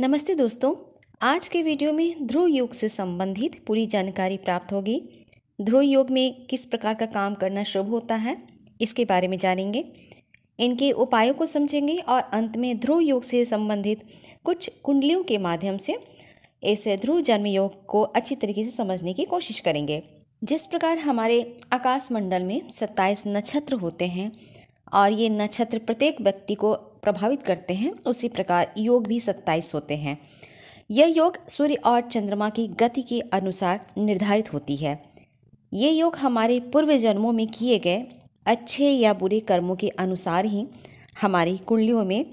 नमस्ते दोस्तों। आज के वीडियो में ध्रुव योग से संबंधित पूरी जानकारी प्राप्त होगी। ध्रुव योग में किस प्रकार का काम करना शुभ होता है, इसके बारे में जानेंगे, इनके उपायों को समझेंगे और अंत में ध्रुव योग से संबंधित कुछ कुंडलियों के माध्यम से इस ध्रुव जन्म योग को अच्छी तरीके से समझने की कोशिश करेंगे। जिस प्रकार हमारे आकाश मंडल में 27 नक्षत्र होते हैं और ये नक्षत्र प्रत्येक व्यक्ति को प्रभावित करते हैं, उसी प्रकार योग भी 27 होते हैं। यह योग सूर्य और चंद्रमा की गति के अनुसार निर्धारित होती है। ये योग हमारे पूर्व जन्मों में किए गए अच्छे या बुरे कर्मों के अनुसार ही हमारी कुंडलियों में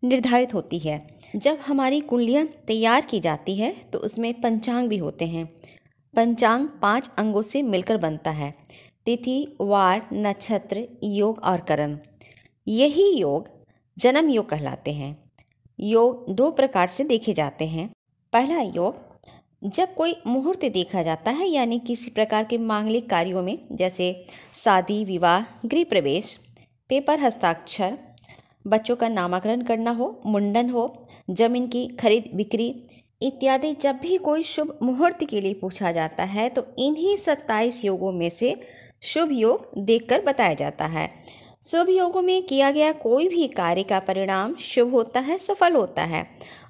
निर्धारित होती है। जब हमारी कुंडलियाँ तैयार की जाती है तो उसमें पंचांग भी होते हैं। पंचांग 5 अंगों से मिलकर बनता है: तिथि, वार, नक्षत्र, योग और करण। यही योग जन्म योग कहलाते हैं। योग 2 प्रकार से देखे जाते हैं। पहला योग, जब कोई मुहूर्त देखा जाता है, यानी किसी प्रकार के मांगलिक कार्यों में, जैसे शादी, विवाह, गृह प्रवेश, पेपर हस्ताक्षर, बच्चों का नामकरण करना हो, मुंडन हो, जमीन की खरीद बिक्री इत्यादि, जब भी कोई शुभ मुहूर्त के लिए पूछा जाता है तो इन्हीं 27 योगों में से शुभ योग देखकर बताया जाता है। शुभ योगों में किया गया कोई भी कार्य का परिणाम शुभ होता है, सफल होता है।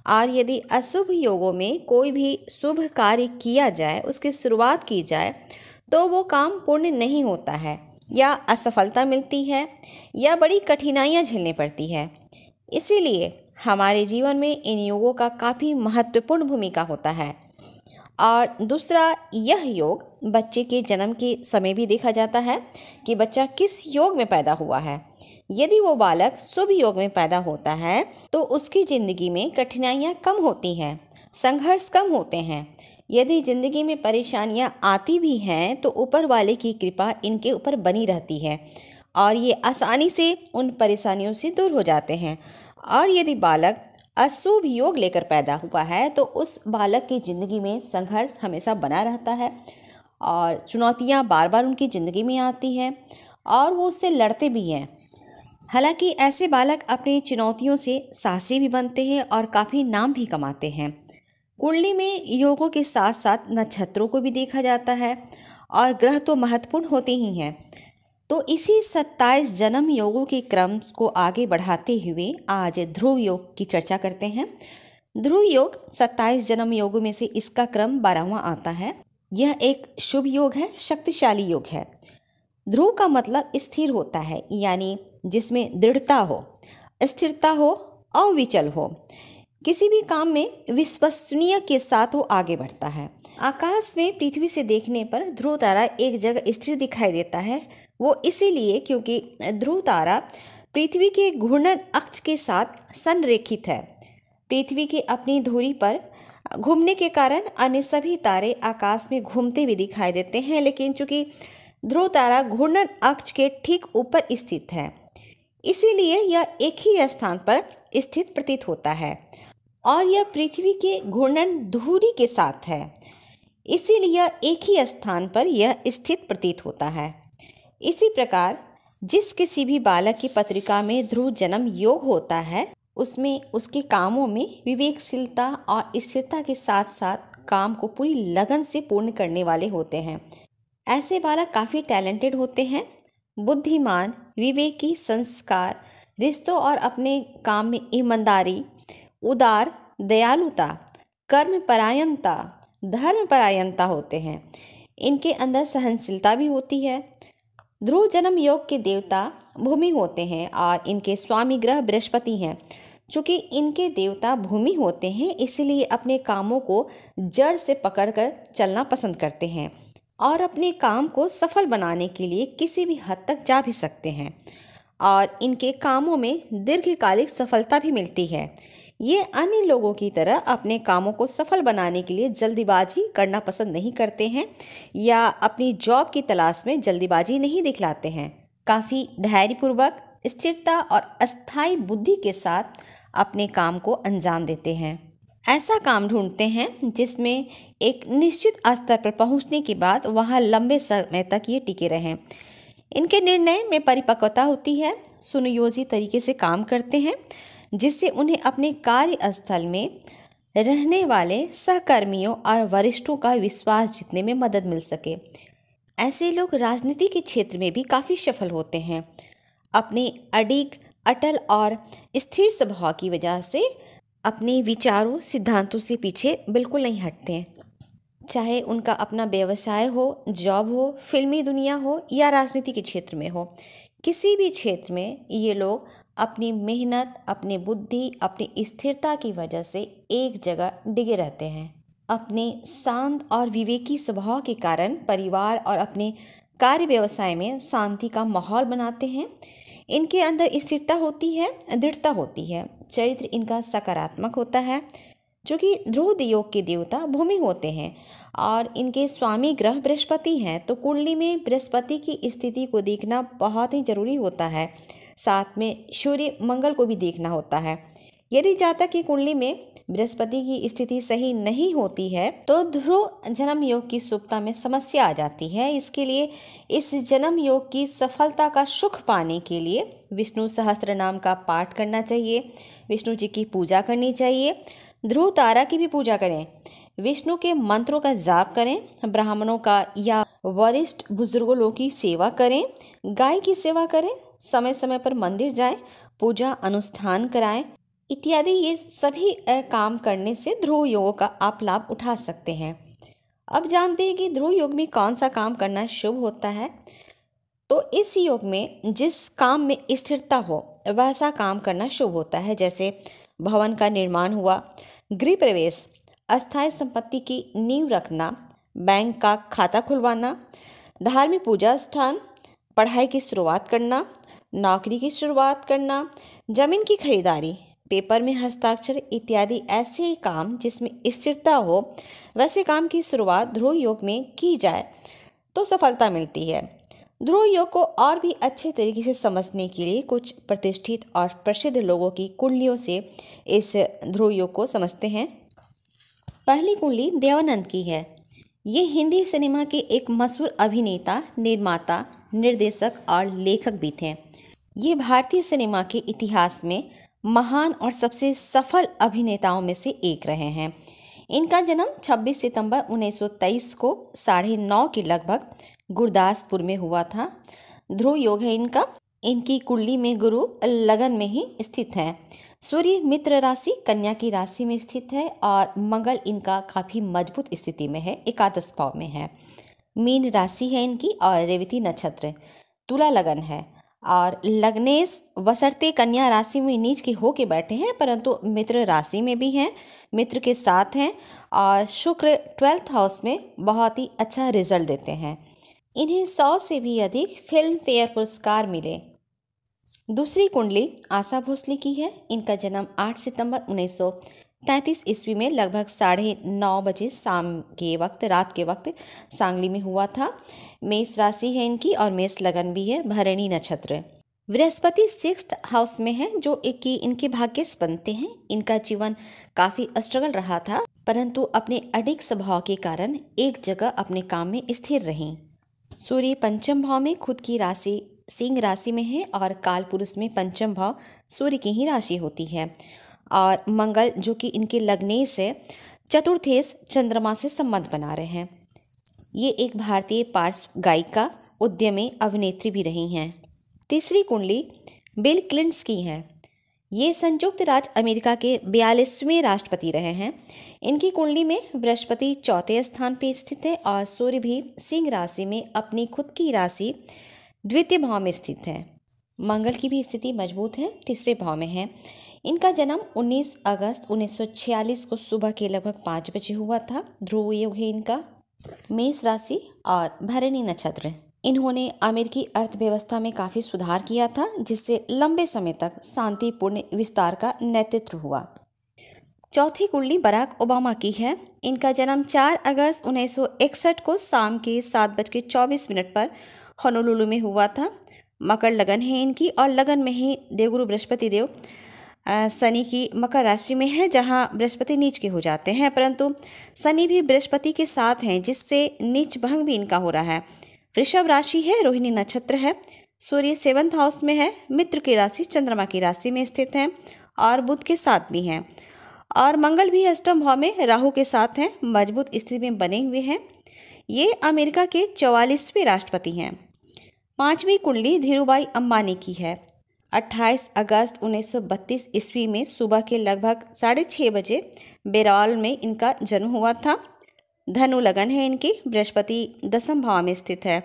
और यदि अशुभ योगों में कोई भी शुभ कार्य किया जाए, उसकी शुरुआत की जाए, तो वो काम पूर्ण नहीं होता है, या असफलता मिलती है, या बड़ी कठिनाइयाँ झेलनी पड़ती है। इसीलिए हमारे जीवन में इन योगों का काफ़ी महत्वपूर्ण भूमिका होता है। और दूसरा, यह योग बच्चे के जन्म के समय भी देखा जाता है कि बच्चा किस योग में पैदा हुआ है। यदि वो बालक शुभ योग में पैदा होता है तो उसकी ज़िंदगी में कठिनाइयाँ कम होती हैं, संघर्ष कम होते हैं। यदि ज़िंदगी में परेशानियाँ आती भी हैं तो ऊपर वाले की कृपा इनके ऊपर बनी रहती है और ये आसानी से उन परेशानियों से दूर हो जाते हैं। और यदि बालक अशुभ योग लेकर पैदा हुआ है तो उस बालक की ज़िंदगी में संघर्ष हमेशा बना रहता है और चुनौतियां बार बार उनकी ज़िंदगी में आती हैं और वो उससे लड़ते भी हैं। हालांकि ऐसे बालक अपनी चुनौतियों से साहसी भी बनते हैं और काफ़ी नाम भी कमाते हैं। कुंडली में योगों के साथ साथ नक्षत्रों को भी देखा जाता है और ग्रह तो महत्वपूर्ण होते ही हैं। तो इसी 27 जन्म योगों के क्रम को आगे बढ़ाते हुए आज ध्रुव योग की चर्चा करते हैं। ध्रुव योग 27 जन्म योगों में से इसका क्रम 12वां आता है। यह एक शुभ योग है, शक्तिशाली योग है। ध्रुव का मतलब स्थिर होता है, यानी जिसमें दृढ़ता हो, स्थिरता हो, अविचल हो, किसी भी काम में विश्वसनीय के साथ वो आगे बढ़ता है। आकाश में पृथ्वी से देखने पर ध्रुव तारा एक जगह स्थिर दिखाई देता है। वो इसीलिए क्योंकि ध्रुव तारा पृथ्वी के घूर्णन अक्ष के साथ संरेखित है। पृथ्वी की अपनी धुरी पर घूमने के कारण अन्य सभी तारे आकाश में घूमते हुए दिखाई देते हैं, लेकिन चूंकि ध्रुव तारा घूर्णन अक्ष के ठीक ऊपर स्थित है, इसीलिए यह एक ही स्थान पर स्थित प्रतीत होता है और यह पृथ्वी के घूर्णन धुरी के साथ है, इसीलिए एक ही स्थान पर यह स्थित प्रतीत होता है। इसी प्रकार जिस किसी भी बालक की पत्रिका में ध्रुव जन्म योग होता है, उसमें उसके कामों में विवेकशीलता और स्थिरता के साथ साथ काम को पूरी लगन से पूर्ण करने वाले होते हैं। ऐसे बालक काफ़ी टैलेंटेड होते हैं, बुद्धिमान, विवेकी, संस्कार, रिश्तों और अपने काम में ईमानदारी, उदार, दयालुता, कर्मपरायणता, धर्मपरायणता होते हैं। इनके अंदर सहनशीलता भी होती है। ध्रुव जन्म योग के देवता भूमि होते हैं और इनके स्वामी ग्रह बृहस्पति हैं। चूँकि इनके देवता भूमि होते हैं, इसलिए अपने कामों को जड़ से पकड़कर चलना पसंद करते हैं और अपने काम को सफल बनाने के लिए किसी भी हद तक जा भी सकते हैं और इनके कामों में दीर्घकालिक सफलता भी मिलती है। ये अन्य लोगों की तरह अपने कामों को सफल बनाने के लिए जल्दीबाजी करना पसंद नहीं करते हैं या अपनी जॉब की तलाश में जल्दीबाजी नहीं दिखलाते हैं। काफ़ी धैर्यपूर्वक, स्थिरता और अस्थायी बुद्धि के साथ अपने काम को अंजाम देते हैं। ऐसा काम ढूंढते हैं जिसमें एक निश्चित स्तर पर पहुंचने के बाद वहां लंबे समय तक ये टिके रहें। इनके निर्णय में परिपक्वता होती है, सुनियोजित तरीके से काम करते हैं, जिससे उन्हें अपने कार्यस्थल में रहने वाले सहकर्मियों और वरिष्ठों का विश्वास जीतने में मदद मिल सके। ऐसे लोग राजनीति के क्षेत्र में भी काफ़ी सफल होते हैं। अपने अडिग, अटल और स्थिर स्वभाव की वजह से अपने विचारों, सिद्धांतों से पीछे बिल्कुल नहीं हटते हैं। चाहे उनका अपना व्यवसाय हो, जॉब हो, फिल्मी दुनिया हो या राजनीति के क्षेत्र में हो, किसी भी क्षेत्र में ये लोग अपनी मेहनत, अपनी बुद्धि, अपनी स्थिरता की वजह से एक जगह डिगे रहते हैं। अपने शांत और विवेकी स्वभाव के कारण परिवार और अपने कार्य व्यवसाय में शांति का माहौल बनाते हैं। इनके अंदर स्थिरता होती है, दृढ़ता होती है। चरित्र इनका सकारात्मक होता है, जो कि ध्रुव योग के देवता भूमि होते हैं और इनके स्वामी ग्रह बृहस्पति हैं। तो कुंडली में बृहस्पति की स्थिति को देखना बहुत ही जरूरी होता है। साथ में सूर्य, मंगल को भी देखना होता है। यदि जातक की कुंडली में बृहस्पति की स्थिति सही नहीं होती है तो ध्रुव जन्म योग की शुभता में समस्या आ जाती है। इसके लिए इस जन्म योग की सफलता का सुख पाने के लिए विष्णु सहस्त्र नाम का पाठ करना चाहिए, विष्णु जी की पूजा करनी चाहिए, ध्रुव तारा की भी पूजा करें, विष्णु के मंत्रों का जाप करें, ब्राह्मणों का या वरिष्ठ बुजुर्गों लोगों की सेवा करें, गाय की सेवा करें, समय समय पर मंदिर जाएं, पूजा अनुष्ठान कराएं इत्यादि। ये सभी काम करने से ध्रुव योग का आप लाभ उठा सकते हैं। अब जानते हैं कि ध्रुव योग में कौन सा काम करना शुभ होता है। तो इस योग में जिस काम में स्थिरता हो वैसा काम करना शुभ होता है। जैसे भवन का निर्माण हुआ, गृह प्रवेश, अस्थायी संपत्ति की नींव रखना, बैंक का खाता खुलवाना, धार्मिक पूजा स्थान, पढ़ाई की शुरुआत करना, नौकरी की शुरुआत करना, जमीन की खरीदारी, पेपर में हस्ताक्षर इत्यादि ऐसे काम जिसमें स्थिरता हो वैसे काम की शुरुआत ध्रुव योग में की जाए तो सफलता मिलती है। ध्रुव योग को और भी अच्छे तरीके से समझने के लिए कुछ प्रतिष्ठित और प्रसिद्ध लोगों की कुंडलियों से इस ध्रुव योग को समझते हैं। पहली कुंडली देवानंद की है। ये हिंदी सिनेमा के एक मशहूर अभिनेता, निर्माता, निर्देशक और लेखक भी थे। ये भारतीय सिनेमा के इतिहास में महान और सबसे सफल अभिनेताओं में से एक रहे हैं। इनका जन्म 26 सितंबर 1923 को 9:30 के लगभग गुरदासपुर में हुआ था। ध्रुव योग है इनका। इनकी कुंडली में गुरु लगन में ही स्थित है। सूर्य मित्र राशि कन्या की राशि में स्थित है और मंगल इनका काफ़ी मजबूत स्थिति में है, एकादश भाव में है। मीन राशि है इनकी और रेवती नक्षत्र। तुला लगन है और लग्नेश वसरते कन्या राशि में नीच के होके बैठे हैं, परंतु मित्र राशि में भी हैं, मित्र के साथ हैं और शुक्र 12th हाउस में बहुत ही अच्छा रिजल्ट देते हैं। इन्हें 100 से भी अधिक फिल्म फेयर पुरस्कार मिले। दूसरी कुंडली आशा भोसले की है। इनका जन्म 8 सितंबर 1933 ईस्वी में लगभग 9:30 बजे शाम के वक्त, रात के वक्त सांगली में हुआ था। मेष राशि है इनकी और मेष लगन भी है, भरणी नक्षत्र। बृहस्पति 6th हाउस में है जो कि इनके भाग्यश बनते हैं। इनका जीवन काफ़ी स्ट्रगल रहा था, परंतु अपने अडिग स्वभाव के कारण एक जगह अपने काम में स्थिर रहीं। सूर्य पंचम भाव में खुद की राशि सिंह राशि में है और काल पुरुष में पंचम भाव सूर्य की ही राशि होती है। और मंगल जो कि इनके लग्नेश है, चतुर्थेश चंद्रमा से संबंध बना रहे हैं। ये एक भारतीय पार्श्व गायिका, उद्यमी, अभिनेत्री भी रही हैं। तीसरी कुंडली बिल क्लिंटन की है। ये संयुक्त राज्य अमेरिका के 42वें राष्ट्रपति रहे हैं। इनकी कुंडली में बृहस्पति 4थे स्थान पर स्थित है और सूर्य भी सिंह राशि में अपनी खुद की राशि द्वितीय भाव में स्थित है। मंगल की भी स्थिति मजबूत है, तीसरे भाव में है। इनका जन्म 19 अगस्त 1946 को सुबह के लगभग 5 बजे हुआ था। ध्रुव योग है इनका। मेष राशि और भरणी नक्षत्र। इन्होंने अमेरिकी अर्थव्यवस्था में काफ़ी सुधार किया था, जिससे लंबे समय तक शांतिपूर्ण विस्तार का नेतृत्व हुआ। चौथी कुंडली बराक ओबामा की है। इनका जन्म 4 अगस्त 1961 को शाम के 7:24 पर होनोलुलु में हुआ था। मकर लगन है इनकी और लगन में ही देवगुरु बृहस्पति देव शनि की मकर राशि में है, जहां बृहस्पति नीच के हो जाते हैं, परंतु शनि भी बृहस्पति के साथ हैं, जिससे नीच भंग भी इनका हो रहा है। वृषभ राशि है, रोहिणी नक्षत्र है। सूर्य 7th हाउस में है, मित्र की राशि चंद्रमा की राशि में स्थित है और बुध के साथ भी हैं। और मंगल भी अष्टम भाव में राहु के साथ हैं, मजबूत स्थिति में बने हुए हैं। ये अमेरिका के 44वें राष्ट्रपति हैं। 5वीं कुंडली धीरूभाई अंबानी की है। 28 अगस्त 1932 ईस्वी में सुबह के लगभग 6:30 बजे बेरौल में इनका जन्म हुआ था। धनु लगन है इनकी, बृहस्पति 10वें भाव में स्थित है,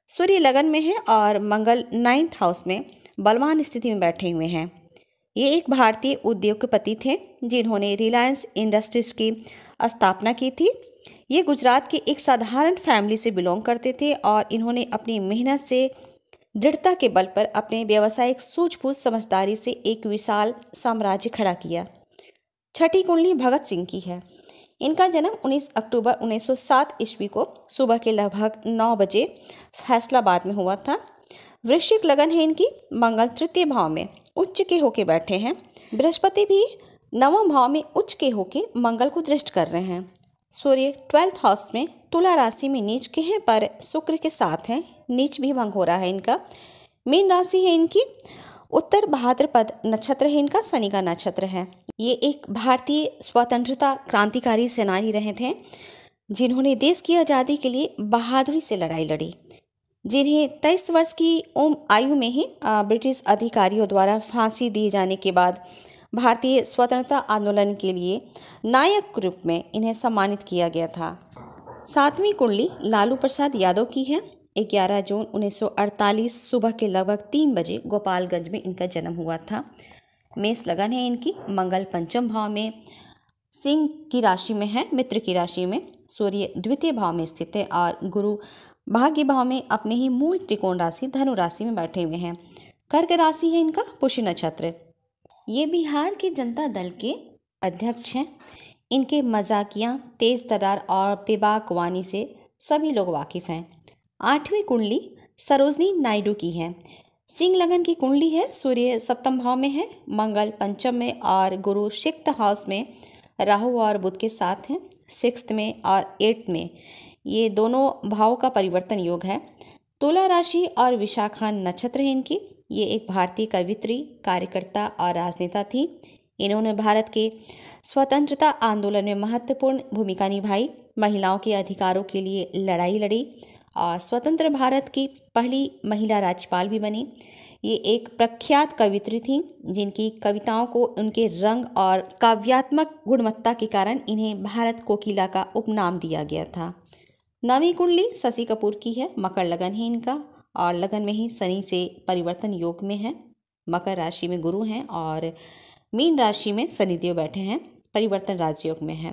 सूर्य लगन में है और मंगल 9th हाउस में बलवान स्थिति में बैठे हुए हैं। ये एक भारतीय उद्योगपति थे जिन्होंने रिलायंस इंडस्ट्रीज की स्थापना की थी। ये गुजरात के एक साधारण फैमिली से बिलोंग करते थे और इन्होंने अपनी मेहनत से, दृढ़ता के बल पर अपने व्यावसायिक सूझबूझ समझदारी से एक विशाल साम्राज्य खड़ा किया। 6ठी कुंडली भगत सिंह की है। इनका जन्म 19 अक्टूबर 1907 ईस्वी को सुबह के लगभग 9 बजे फैसलाबाद में हुआ था। वृश्चिक लगन है इनकी, मंगल 3य भाव में उच्च के होके बैठे हैं। बृहस्पति भी 9वें भाव में उच्च के होके मंगल को दृष्ट कर रहे हैं। सूर्य 12th हाउस में तुला राशि में नीच के हैं पर शुक्र के साथ हैं, नीच भी भंग हो रहा है इनका। मीन राशि है इनकी, उत्तर भाद्रपद नक्षत्र है इनका, शनि का नक्षत्र है। ये एक भारतीय स्वतंत्रता क्रांतिकारी सेनानी रहे थे जिन्होंने देश की आज़ादी के लिए बहादुरी से लड़ाई लड़ी, जिन्हें 23 वर्ष की आयु में ही ब्रिटिश अधिकारियों द्वारा फांसी दिए जाने के बाद भारतीय स्वतंत्रता आंदोलन के लिए नायक के रूप में इन्हें सम्मानित किया गया था। 7वीं कुंडली लालू प्रसाद यादव की है। 11 जून 1948 सुबह के लगभग 3 बजे गोपालगंज में इनका जन्म हुआ था। मेष लगन है इनकी, मंगल 5वें भाव में सिंह की राशि में है, मित्र की राशि में। सूर्य 2य भाव में स्थित है और गुरु भाग्य भाव में अपने ही मूल त्रिकोण राशि धनु राशि में बैठे हुए हैं। कर्क राशि है इनका, पुष्य नक्षत्र। ये बिहार के जनता दल के अध्यक्ष हैं। इनके मजाकिया, तेज तर्रार और बेबाक वाणी से सभी लोग वाकिफ हैं। 8वीं कुंडली सरोजनी नायडू की है। सिंह लगन की कुंडली है। सूर्य 7वें भाव में है, मंगल 5th में और गुरु 6th हाउस में राहु और बुध के साथ हैं। 6th में और 8th में ये दोनों भावों का परिवर्तन योग है। तुला राशि और विशाखा नक्षत्र है इनकी। ये एक भारतीय कवित्री, कार्यकर्ता और राजनेता थी। इन्होंने भारत के स्वतंत्रता आंदोलन में महत्वपूर्ण भूमिका निभाई, महिलाओं के अधिकारों के लिए लड़ाई लड़ी और स्वतंत्र भारत की पहली महिला राज्यपाल भी बनी। ये एक प्रख्यात कवित्री थी जिनकी कविताओं को उनके रंग और काव्यात्मक गुणवत्ता के कारण इन्हें भारत कोकिला का उपनाम दिया गया था। 9वीं कुंडली शशि कपूर की है। मकर लगन है इनका और लगन में ही शनि से परिवर्तन योग में है। मकर राशि में गुरु हैं और मीन राशि में शनिदेव बैठे हैं, परिवर्तन राजयोग में है।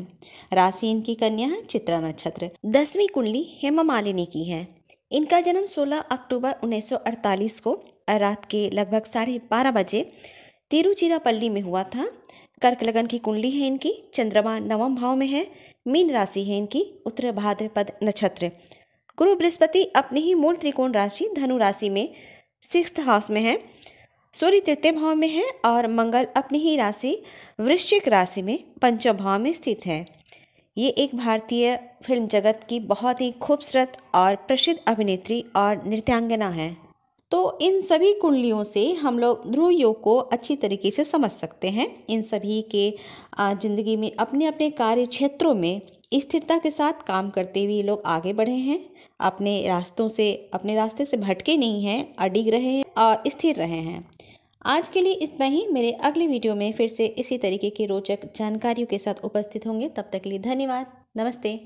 राशि इनकी कन्या है, चित्रा नक्षत्र। 10वीं कुंडली हेमा मालिनी की है। इनका जन्म 16 अक्टूबर 1948 को रात के लगभग 12:30 बजे तिरुचिरापल्ली में हुआ था। कर्क लगन की कुंडली है इनकी, चंद्रमा 9वें भाव में है। मीन राशि है इनकी, उत्तर भाद्रपद नक्षत्र। गुरु बृहस्पति अपने ही मूल त्रिकोण राशि धनु राशि में 6th हाउस में है। सूर्य 3य भाव में है और मंगल अपनी ही राशि वृश्चिक राशि में 5वें भाव में स्थित है। ये एक भारतीय फिल्म जगत की बहुत ही खूबसूरत और प्रसिद्ध अभिनेत्री और नृत्यांगना है। तो इन सभी कुंडलियों से हम लोग ध्रुव योग को अच्छी तरीके से समझ सकते हैं। इन सभी के जिंदगी में अपने अपने कार्य क्षेत्रों में स्थिरता के साथ काम करते हुए लोग आगे बढ़े हैं, अपने रास्ते से भटके नहीं हैं, अडिग रहे हैं और स्थिर रहे हैं। आज के लिए इतना ही। मेरे अगले वीडियो में फिर से इसी तरीके की रोचक जानकारियों के साथ उपस्थित होंगे। तब तक के लिए धन्यवाद। नमस्ते।